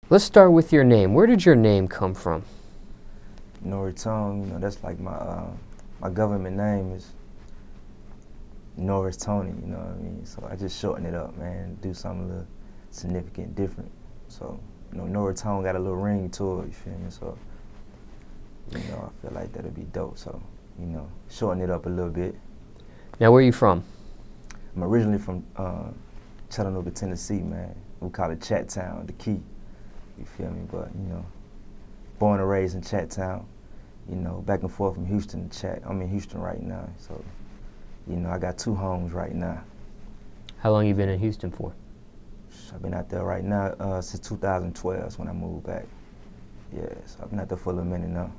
Let's start with your name. Where did your name come from? Nori Tone, you know, that's like my government name is Nori Tone, you know what I mean? So I just shorten it up, man, do something a little significant, different. So, you know, Nori Tone got a little ring to it, you feel me? So, you know, I feel like that'll be dope. So, you know, shorten it up a little bit. Now, where are you from? I'm originally from Chattanooga, Tennessee, man. We call it Chattown, the key. You feel me? But, you know, born and raised in Chattown, you know, back and forth from Houston to Chat. I'm in Houston right now, so, you know, I got 2 homes right now. How long you been in Houston for? I've been out there right now since 2012 is when I moved back. Yeah, so I've been out there for a little minute now.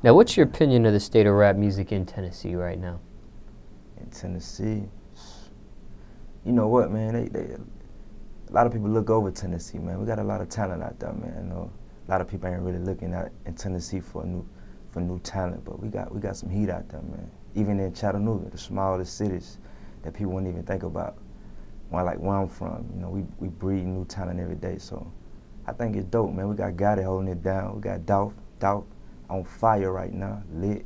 Now, what's your opinion of the state of rap music in Tennessee right now? In Tennessee, you know what, man, a lot of people look over Tennessee, man. We got a lot of talent out there, man. You know, a lot of people ain't really looking at in Tennessee for new talent, but we got some heat out there, man. Even in Chattanooga, the smallest cities that people wouldn't even think about. Like where I'm from, you know, we breed new talent every day, so I think it's dope, man. We got Gotti holding it down. We got Dolph on fire right now, lit.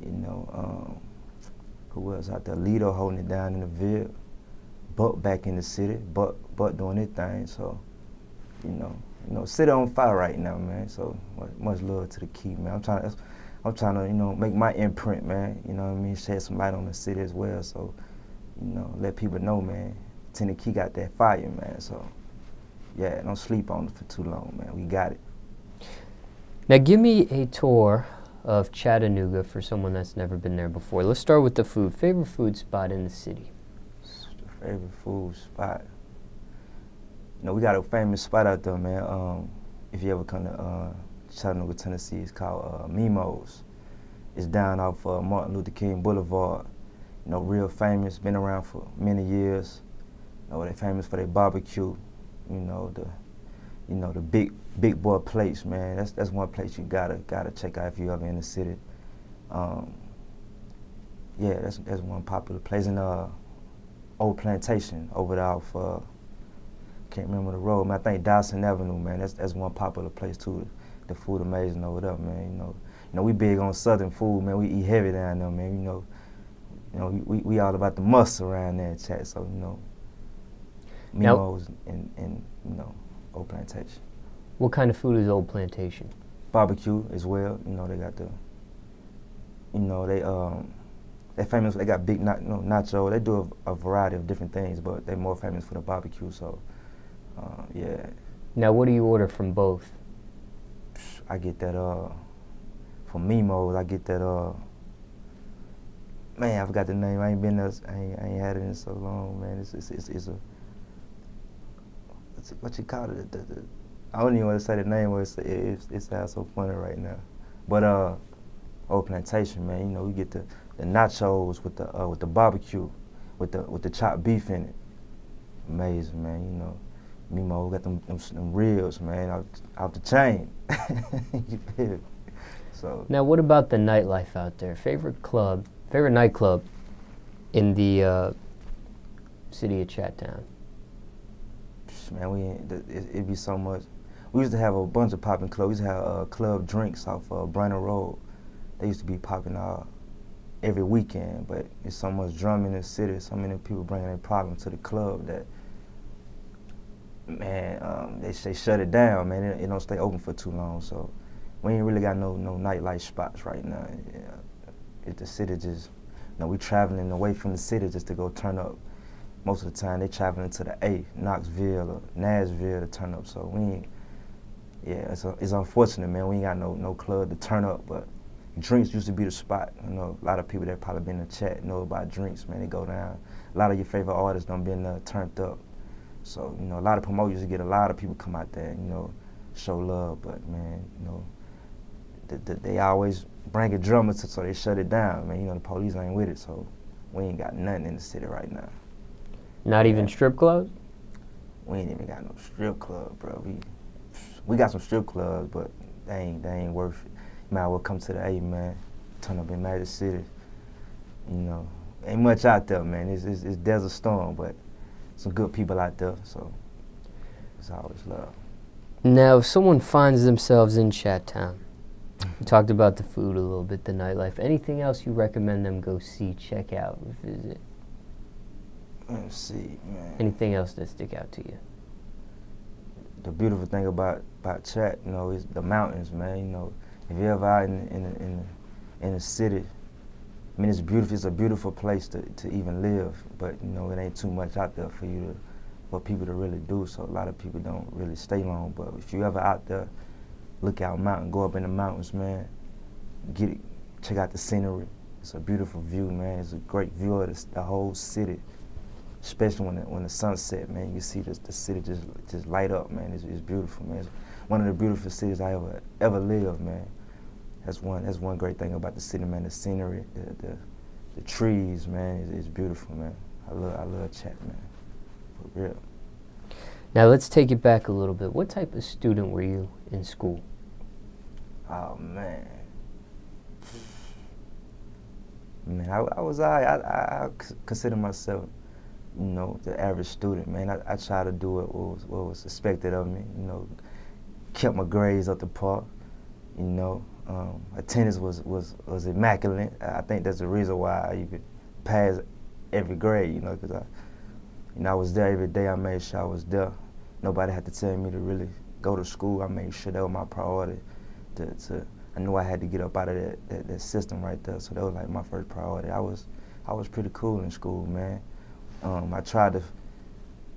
You know, who else out there? Lido holding it down in the Ville. Buck back in the city. Buck doing his thing. So, you know, city on fire right now, man. So much love to the key, man. I'm trying to, you know, make my imprint, man. You know what I mean? Shed some light on the city as well. So, you know, let people know, man. Tennessee got that fire, man. So, yeah, don't sleep on it for too long, man. We got it. Now, give me a tour of Chattanooga for someone that's never been there before. Let's start with the food. Favorite food spot in the city? The favorite food spot. You know, we got a famous spot out there, man. If you ever come to Chattanooga, Tennessee, it's called Mimo's. It's down off Martin Luther King Boulevard. You know, real famous, been around for many years. You know, they're famous for their barbecue. You know, the big boy plates, man. That's one place you gotta check out if you ever in the city. Yeah, that's one popular place in Old Plantation over there off can't remember the road, man. I think Dawson Avenue, man. That's one popular place too. The food amazing over there, man. You know, we big on Southern food, man. We eat heavy down there, man. You know, we all about the muscle around there, chat. So, you know, Mimo's and you know, Old Plantation. What kind of food is Old Plantation? Barbecue as well. You know, they got the, you know, they're famous. They got big nacho. They do a variety of different things, but they're more famous for the barbecue. So, yeah. Now, what do you order from both? I get that from Mimo's. I get that man, I forgot the name. I ain't been there. I ain't had it in so long, man. It's a what you call it? I don't even want to say the name. It sounds so funny right now. But Old Plantation, man. You know, we get the nachos with the barbecue, with the chopped beef in it. Amazing, man. You know, Mimo got them ribs, man, out the chain. You feel? So. Now, what about the nightlife out there? Favorite nightclub in the city of Chattown? Man, it'd be so much. We used to have a bunch of popping clubs. We used to have club drinks off Brandon Road. They used to be popping every weekend, but it's so much drumming in the city, so many people bringing their problems to the club that, man, they shut it down, man. It don't stay open for too long, so we ain't really got no nightlife spots right now. Yeah. If the city just, you know, we traveling away from the city just to go turn up. Most of the time, they traveling to the A, Knoxville or Nashville to turn up. So we ain't, yeah, it's unfortunate, man. We ain't got no club to turn up, but drinks used to be the spot. You know, a lot of people that probably been in the chat know about drinks, man. They go down. A lot of your favorite artists done been turned up. So, you know, a lot of promoters get a lot of people come out there and, you know, show love. But, man, you know, they always bring a drummer so they shut it down, man. You know, the police ain't with it, so we ain't got nothing in the city right now. Not even strip clubs? We ain't even got no strip club, bro. We got some strip clubs, but they ain't worth it. You might as well come to the A, man. Turn up in Magic City. You know, ain't much out there, man. It's Desert Storm, but some good people out there, so it's always love. Now, if someone finds themselves in Chat-Town, we talked about the food a little bit, the nightlife. Anything else you recommend them go see, check out, visit? Let's see, man. Anything else that stick out to you? The beautiful thing about Chat, you know, is the mountains, man. You know, if you're ever out in the city, I mean, it's beautiful. It's a beautiful place to even live, but you know, it ain't too much out there for people to really do. So a lot of people don't really stay long. But if you ever out there, look out mountain, go up in the mountains, man. Check out the scenery. It's a beautiful view, man. It's a great view of the whole city, especially when the sun set, man. You see the city just light up, man. It's beautiful, man. It's one of the beautiful cities I ever lived, man. That's one great thing about the city, man. The scenery, the trees, man. It's beautiful, man. I love Chat, man. For real. Now let's take it back a little bit. What type of student were you in school? Oh man. Man, I consider myself, you know, the average student, man. I try to do what was expected of me, you know. Kept my grades up to par, you know. Attendance was immaculate. I think that's the reason why I even passed every grade, you know, because I was there every day. I made sure I was there. Nobody had to tell me to really go to school. I made sure that was my priority. I knew I had to get up out of that system right there. So that was like my first priority. I was pretty cool in school, man. I tried to,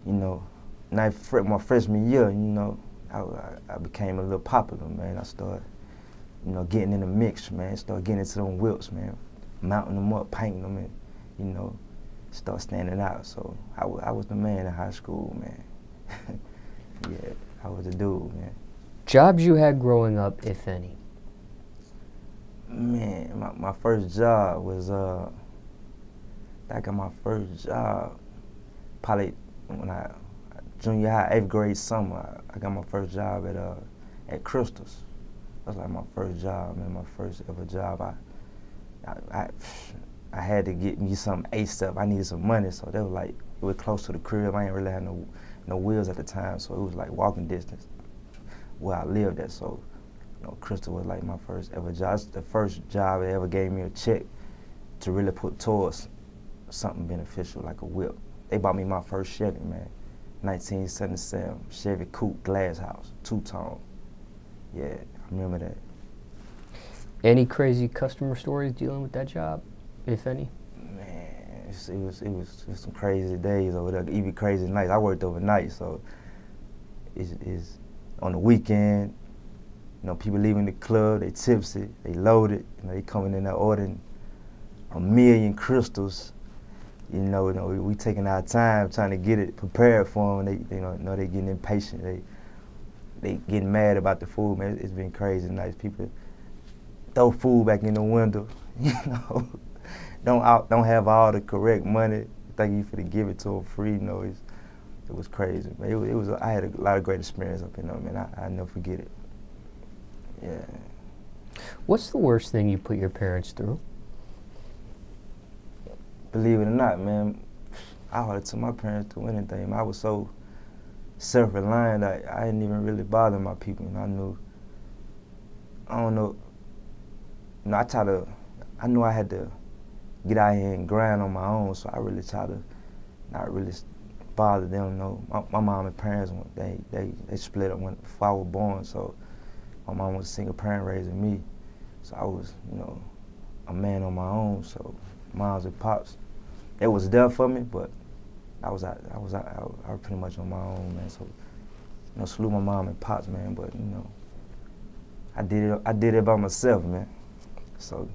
you know, my freshman year, you know, I became a little popular, man. I started, you know, getting in the mix, man. Started getting into them whips, man. Mounting them up, painting them, and, you know, start standing out. So I was the man in high school, man. Yeah, I was the dude, man. Jobs you had growing up, if any? Man, my first job was, I got my first job probably when junior high, 8th grade summer. I got my first job at Crystal's. That was like my first job, man, my first ever job. I had to get me something ASAP. I needed some money, so they were like, it was close to the crib. I ain't really had no wheels at the time, so it was like walking distance where I lived at. So, you know, Crystal was like my first ever job. It's the first job that ever gave me a check to really put towards something beneficial, like a whip. They bought me my first Chevy, man. 1977 Chevy Coupe Glass House, 2-tone. Yeah, I remember that. Any crazy customer stories dealing with that job, if any? Man, it was some crazy days over there, even crazy nights. I worked overnight, so it's on the weekend. You know, people leaving the club, they tipsy, they loaded. You know, they coming in there ordering 1 million crystals. You know, we taking our time trying to get it prepared for them. They, you know, they getting impatient. They getting mad about the food, man. It's been crazy nights. People throw food back in the window. You know, don't have all the correct money. Think you finna give it to them free. You know, it was crazy, man. It was. I had a lot of great experience up in there, man. I never forget it. Yeah. What's the worst thing you put your parents through? Believe it or not, man, I hardly took my parents through anything. I was so self-reliant that I didn't even really bother my people. And I knew I knew I had to get out here and grind on my own, so I really tried to not really bother them. You know, my mom and parents, they split up before I was born, so my mom was a single parent raising me. So I was, you know, a man on my own, so moms and pops, they was there for me, but I was pretty much on my own, man. So, you know, salute my mom and pops, man. But you know, I did it by myself, man. So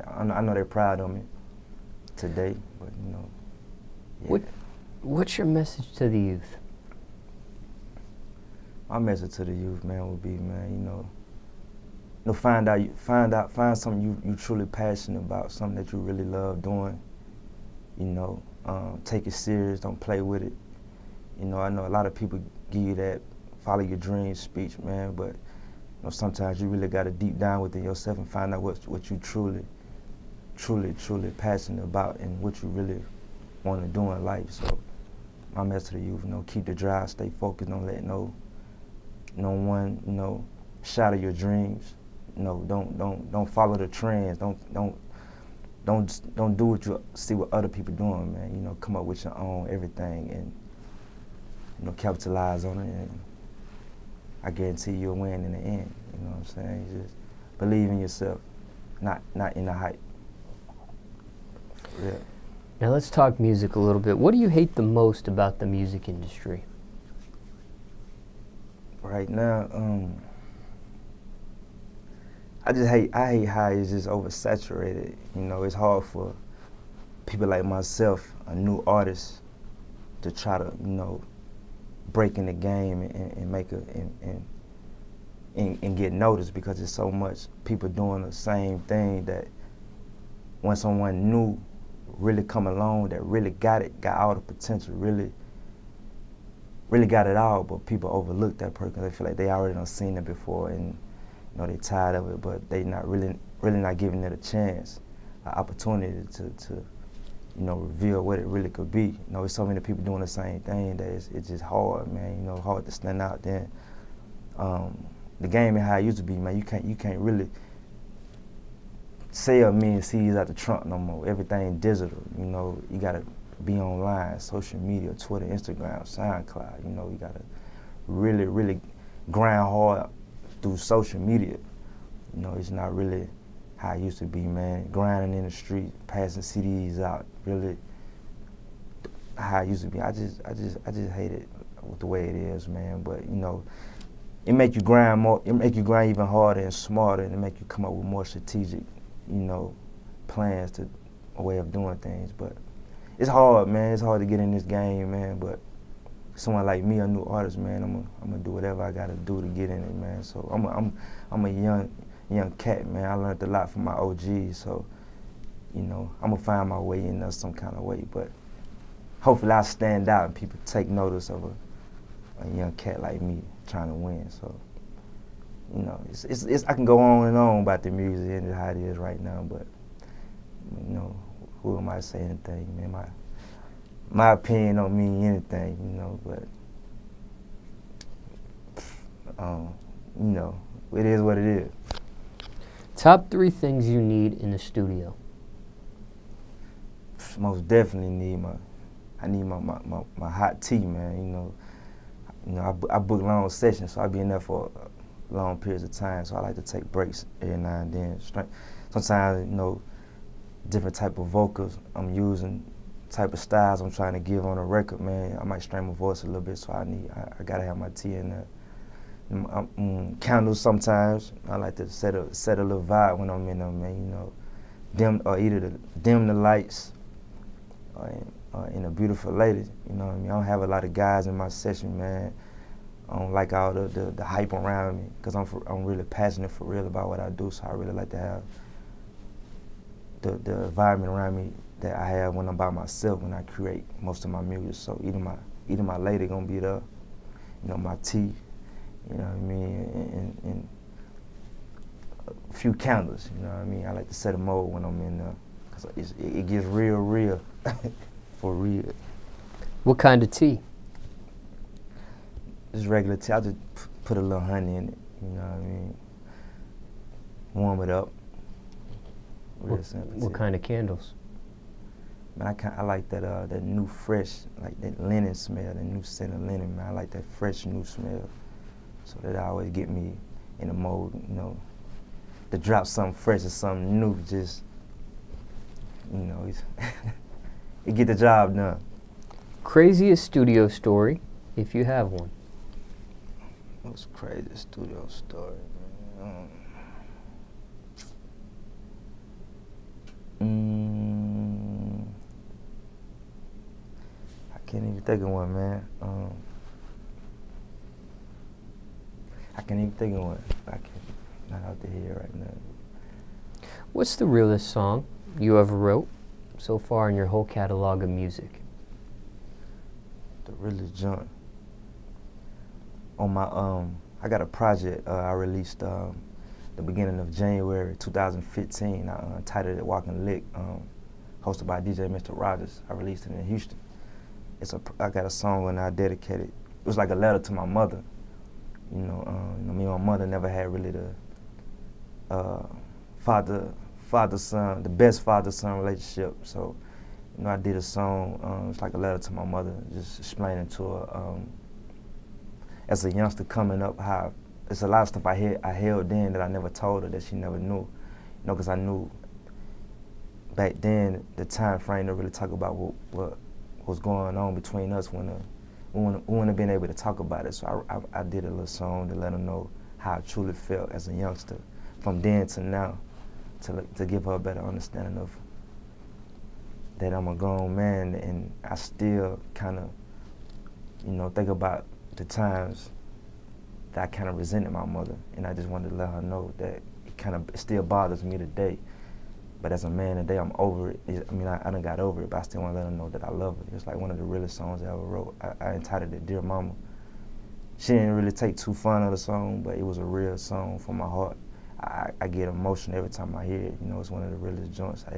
I know they're proud of me today, but you know. Yeah. What's your message to the youth? My message to the youth, man, would be, man, you know, find something you truly passionate about, something that you really love doing. You know, take it serious, don't play with it. You know, I know a lot of people give you that follow your dreams speech, man, but you know, sometimes you really got to deep down within yourself and find out what you truly passionate about and what you really want to do in life. So my message to the youth, you know, keep the drive, stay focused, don't let no no one, shatter your dreams. Don't follow the trends. Don't do what you see what other people doing, man. Come up with your own everything and capitalize on it. And I guarantee you'll win in the end. You know what I'm saying? You just believe in yourself, not in the hype. Yeah. Now let's talk music a little bit. What do you hate the most about the music industry? Right now, I hate how it's just oversaturated. It's hard for people like myself, a new artist, to try to, break in the game and make and get noticed, because there's so much people doing the same thing that when someone new really come along that really got all the potential, really got it all, but people overlook that person. They feel like they already done seen it before, and they tired of it, but they not really not giving it a chance, an opportunity to reveal what it really could be. There's so many people doing the same thing that it's just hard, man. Hard to stand out. Then the game ain't how it used to be, man. You can't really sell million CDs out the trunk no more. Everything digital. You gotta be online, social media, Twitter, Instagram, SoundCloud. You gotta really grind hard through social media. It's not really how it used to be, man. Grinding in the street, passing CDs out, really how it used to be. I just hate it with the way it is, man. But it make you grind more. It make you grind even harder and smarter, and it make you come up with more strategic, plans to a way of doing things. But it's hard, man. It's hard to get in this game, man. But someone like me, a new artist, man, I'm gonna do whatever I gotta do to get in it, man. So I'm a young cat, man. I learned a lot from my OGs, so I'm gonna find my way in there some kind of way. But hopefully I stand out and people take notice of a young cat like me trying to win. So it's I can go on and on about the music and how it is right now, but who am I to say anything, man? My opinion don't mean anything, but it is what it is. Top 3 things you need in the studio. Most definitely need my hot tea, man. I book long sessions, so I be in there for long periods of time. So I like to take breaks every now and then. Sometimes, different type of vocals I'm using, type of styles I'm trying to give on a record, man. I might strain my voice a little bit, so I gotta have my tea in there. Candles sometimes. I like to set a little vibe when I'm in them, man. Either dim the lights or in a beautiful lady. I don't have a lot of guys in my session, man. I don't like all the hype around me, because I'm really passionate for real about what I do. So I really like to have the environment around me that I have when I'm by myself, when I create most of my music. So either my lady gonna be there, my tea, you know what I mean, and a few candles, you know what I mean. I like to set a mode when I'm in there, because it gets real, for real. What kind of tea? Just regular tea. I just put a little honey in it, you know what I mean. Warm it up. What kind of candles? Man, I like that new fresh, like that linen smell, that new scent of linen, man. I like that fresh new smell. So that always get me in the mode, to drop something fresh or something new, just, it get the job done. Craziest studio story, if you have one. What's craziest studio story, man? I can't even think of one, man. I can't even think of one. Not out the head right now. What's the realest song you ever wrote so far in your whole catalog of music? The realest joint. On my I got a project I released the beginning of January 2015. I titled it Walkin Lick, hosted by DJ Mr. Rogers. I released it in Houston. I got a song and I dedicated. It was like a letter to my mother. Me and my mother never had really the father-son, the best father-son relationship. So, I did a song, it's like a letter to my mother, just explaining to her, as a youngster coming up, how it's a lot of stuff I held in that I never told her, that she never knew. Because I knew back then the time frame to really talk about what was going on between us when we wouldn't have been able to talk about it. So I did a little song to let her know how I truly felt as a youngster from then to now, to give her a better understanding of that I'm a grown man, and I still kind of, think about the times that I kind of resented my mother, and I just wanted to let her know that it still bothers me today. But as a man today, I'm over it. I done got over it, but I still want to let her know that I love her. It's like one of the realest songs I ever wrote. I entitled it Dear Mama. She didn't really take too fun of the song, but it was a real song from my heart. I get emotional every time I hear it. It's one of the realest joints I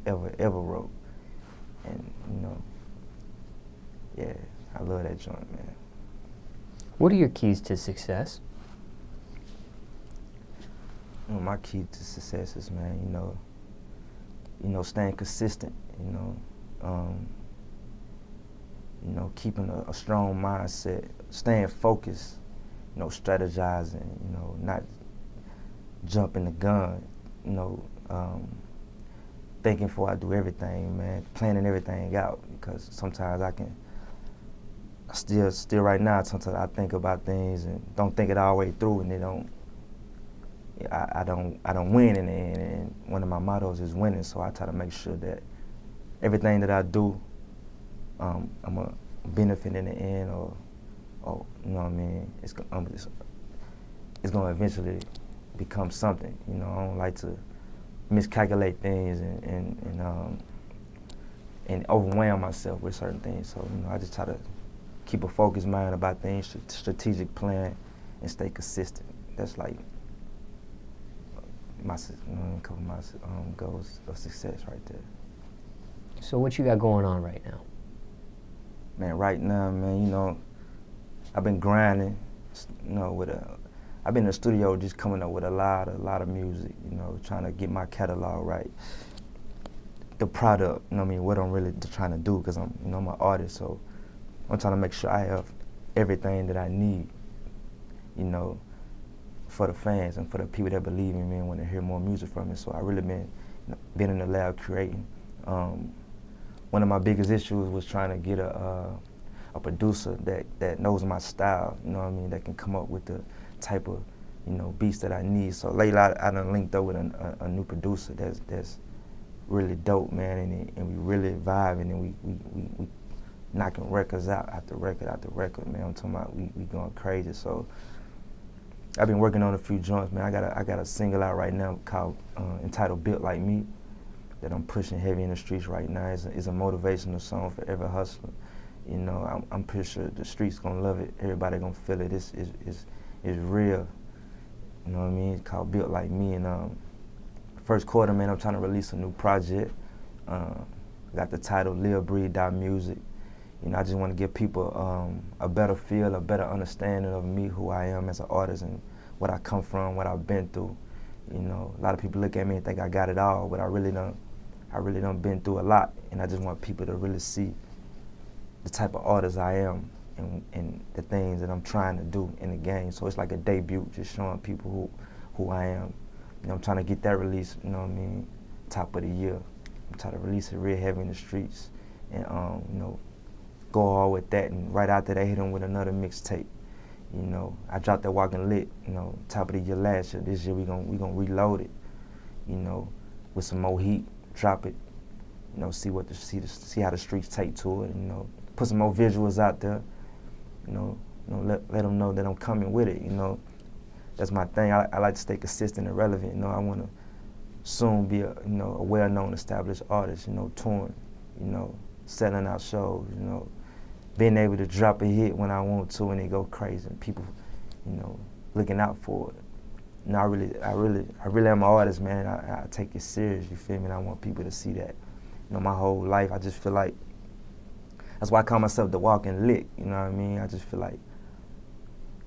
ever wrote. And, yeah, I love that joint, man. What are your keys to success? My key to success is, man, staying consistent, keeping a strong mindset, staying focused, strategizing, not jumping the gun, thinking before I do everything, man, planning everything out, because sometimes still right now, sometimes I think about things and don't think it all the way through, and I don't win in the end. And one of my mottos is winning, so I try to make sure that everything that I do, I'm gonna benefit in the end, or you know what I mean, it's gonna eventually become something. I don't like to miscalculate things and overwhelm myself with certain things. So I just try to keep a focused mind about things, strategic plan, and stay consistent. That's like a couple of my goals of success right there. So what you got going on right now? Man, right now, man, I've been grinding, I've been in the studio just coming up with a lot of music, trying to get my catalog right. The product, what I'm really trying to do, because I'm an artist, so I'm trying to make sure I have everything that I need, for the fans and for the people that believe in me and want to hear more music from me. So I really been in the lab creating. One of my biggest issues was trying to get a producer that knows my style, that can come up with the type of beats that I need. So lately I done linked up with a new producer that's really dope, man, and we really vibing, and we knocking records out after record after record, man. I'm talking about we going crazy. So I've been working on a few joints, man. I got a single out right now called entitled Built Like Me that I'm pushing heavy in the streets right now. It's a motivational song for every hustler. I'm pretty sure the streets gonna love it. Everybody gonna feel it. It's real. You know what I mean? It's called Built Like Me. And first quarter, man, I'm trying to release a new project. Got the title Live, Breathe, Die Music. I just want to give people a better feel, a better understanding of me, who I am as an artist, and what I come from, what I've been through. A lot of people look at me and think I got it all, but I really done been through a lot, and I just want people to really see the type of artist I am and the things that I'm trying to do in the game. So it's like a debut, just showing people who I am. I'm trying to get that released, top of the year. I'm trying to release it real heavy in the streets, and go all with that, and right after that hit them with another mixtape. I dropped that Walkin Lick, top of the year last year. This year we gonna reload it, with some more heat, drop it, see how the streets take to it, put some more visuals out there, let them know that I'm coming with it, That's my thing. I like to stay consistent and relevant, I want to soon be a well-known established artist, touring, selling out shows, being able to drop a hit when I want to and it go crazy, and people, looking out for it. I really am an artist, man. I take it serious, you feel me? And I want people to see that. My whole life, I just feel like, that's why I call myself the Walkin Lick, I just feel like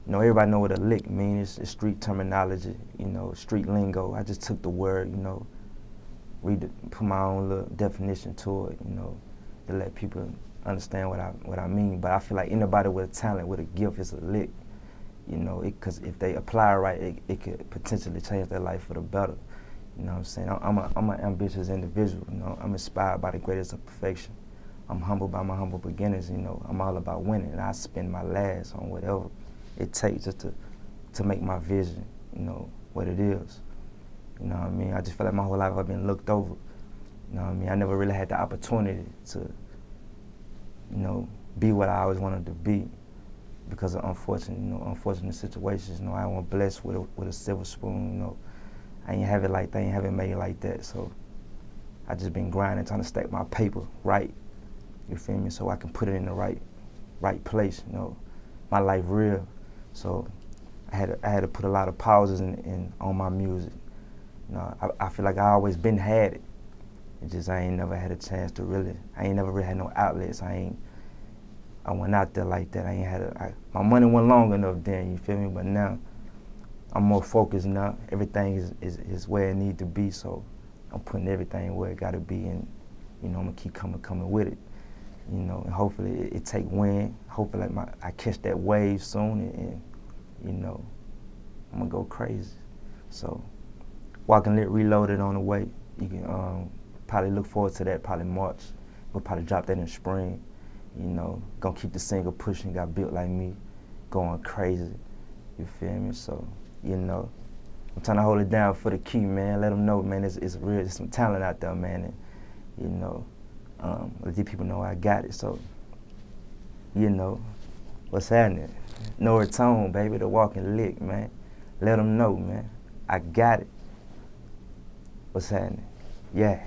You know, everybody know what a lick means. It's street terminology, you know, street lingo. I just took the word, you know, put my own little definition to it, you know, to let people understand what I mean. But I feel like anybody with a talent, with a gift, is a lick, you know, because if they apply right, it could potentially change their life for the better. You know what I'm saying? I'm an ambitious individual, you know. I'm inspired by the greatest of perfection. I'm humbled by my humble beginnings, you know. I'm all about winning, and I spend my last on whatever it takes just to make my vision, you know, what it is. You know what I mean? I just feel like my whole life I've been looked over. You know what I mean? I never really had the opportunity to, you know, be what I always wanted to be because of unfortunate situations. You know, I wasn't blessed with a silver spoon, you know. I ain't have it like that, I ain't have it made like that. So I just been grinding, trying to stack my paper right, you feel me? So I can put it in the right place, you know, my life real. So I had to put a lot of pauses on my music. You know, I feel like I always been had it. It just I ain't never had a chance to I ain't never really had no outlets. I went out there like that. My money wasn't long enough then, you feel me? But now I'm more focused now. Everything is where it need to be, so I'm putting everything where it gotta be, and you know, I'm gonna keep coming with it. You know, and hopefully it take wind. Hopefully I catch that wave soon, and you know, I'm gonna go crazy. So Walkin Lick Reloaded on the way. You can probably look forward to that, probably March. We'll probably drop that in spring. You know, gonna keep the single pushing, Got Built Like Me, going crazy. You feel me? So, you know, I'm trying to hold it down for the key, man. Let them know, man, there's some talent out there, man. And, you know, let these people know I got it. So, you know, what's happening? Nori Tone, baby, the Walkin Lick, man. Let them know, man. I got it. What's happening? Yeah.